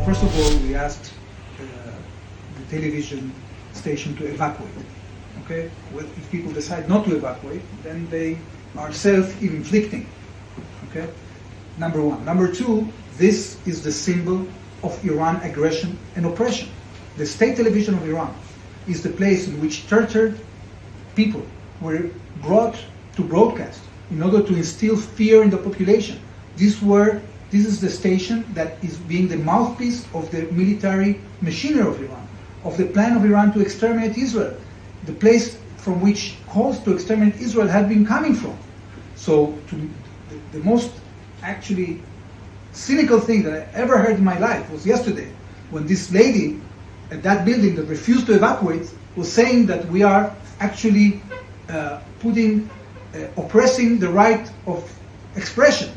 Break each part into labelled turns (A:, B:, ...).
A: First of all, we asked the television station to evacuate. Okay? Well, if people decide not to evacuate, then they are self-inflicting. Okay? Number one. Number two, this is the symbol of Iran aggression and oppression. The state television of Iran is the place in which tortured people were brought to broadcast in order to instill fear in the population. This is the station that is being the mouthpiece of the military machinery of Iran, of the plan of Iran to exterminate Israel, the place from which calls to exterminate Israel had been coming from. So the most actually cynical thing that I ever heard in my life was yesterday, when this lady at that building that refused to evacuate was saying that we are actually oppressing the right of expression.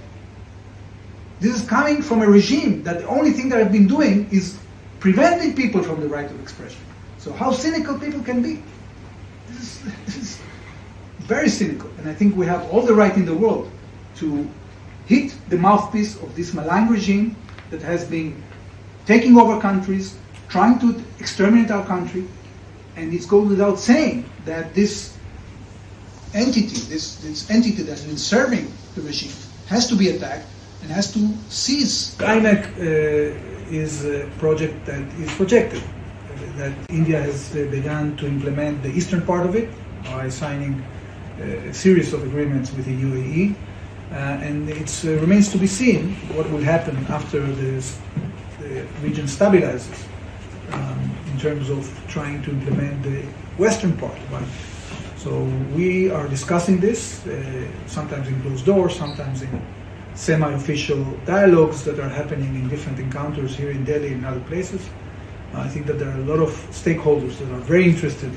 A: This is coming from a regime that the only thing that have been doing is preventing people from the right of expression. So how cynical people can be. This is very cynical, and I think we have all the right in the world to hit the mouthpiece of this malign regime that has been taking over countries, trying to exterminate our country, and it goes without saying that this entity that has been serving the regime has to be attacked and has to cease. IMEC is a project that is projected, that India has begun to implement the eastern part of it by signing a series of agreements with the UAE, and it remains to be seen what will happen after the region stabilizes in terms of trying to implement the western part. So we are discussing this, sometimes in closed doors, sometimes in semi-official dialogues that are happening in different encounters here in Delhi and other places. I think that there are a lot of stakeholders that are very interested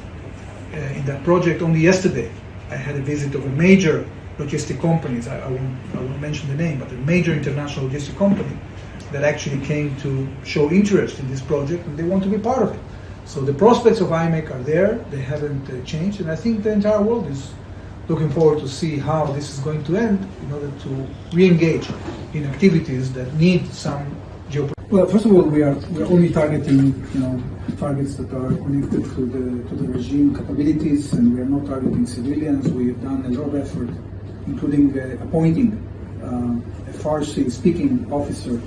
A: in that project. Only yesterday I had a visit of a major logistic companies, I won't mention the name, but a major international logistic company that actually came to show interest in this project, and they want to be part of it. So the prospects of IMEC are there, they haven't changed, and I think the entire world is looking forward to see how this is going to end in order to re-engage in activities that need some geopolitical. Well, first of all, we are only targeting targets that are connected to the regime capabilities, and we are not targeting civilians. We have done a lot of effort, including appointing a Farsi-speaking officer,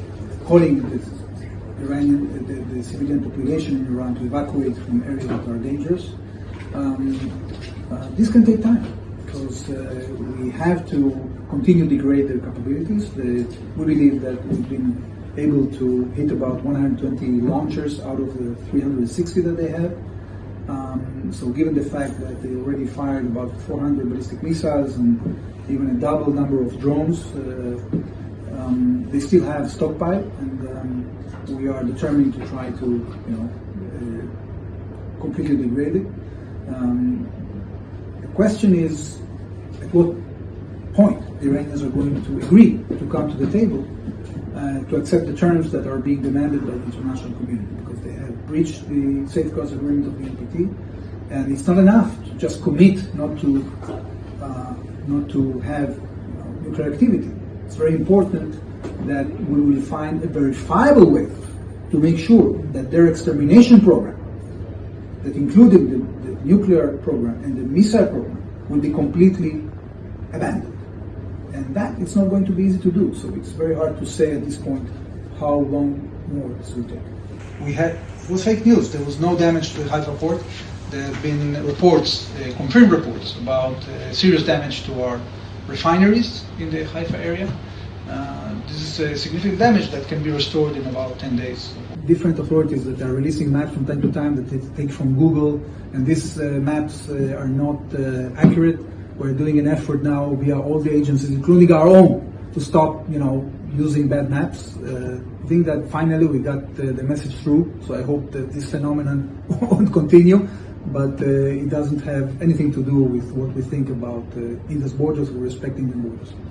A: calling the civilian population in Iran to evacuate from areas that are dangerous. This can take time because we have to continue to degrade their capabilities. We believe that we've been able to hit about 120 launchers out of the 360 that they have. So given the fact that they already fired about 400 ballistic missiles and even a double number of drones, they still have stockpile, and we are determined to try to completely degrade it. The question is, at what point the Iranians are going to agree to come to the table to accept the terms that are being demanded by the international community, because they have breached the safeguards agreement of the NPT, and it's not enough to just commit not to have nuclear activity. It's very important that we will find a verifiable way to make sure that their extermination program, that included the nuclear program and the missile program, will be completely abandoned. And that it's not going to be easy to do. So it's very hard to say at this point how long more this will take. It was fake news. There was no damage to the Haifa port. There have been reports, confirmed reports, about serious damage to our refineries in the Haifa area. This is a significant damage that can be restored in about 10 days. Different authorities that are releasing maps from time to time that they take from Google, and these maps are not accurate. We're doing an effort now via all the agencies, including our own, to stop, using bad maps. I think that finally we got the message through, so I hope that this phenomenon won't continue, but it doesn't have anything to do with what we think about India's borders or respecting the borders.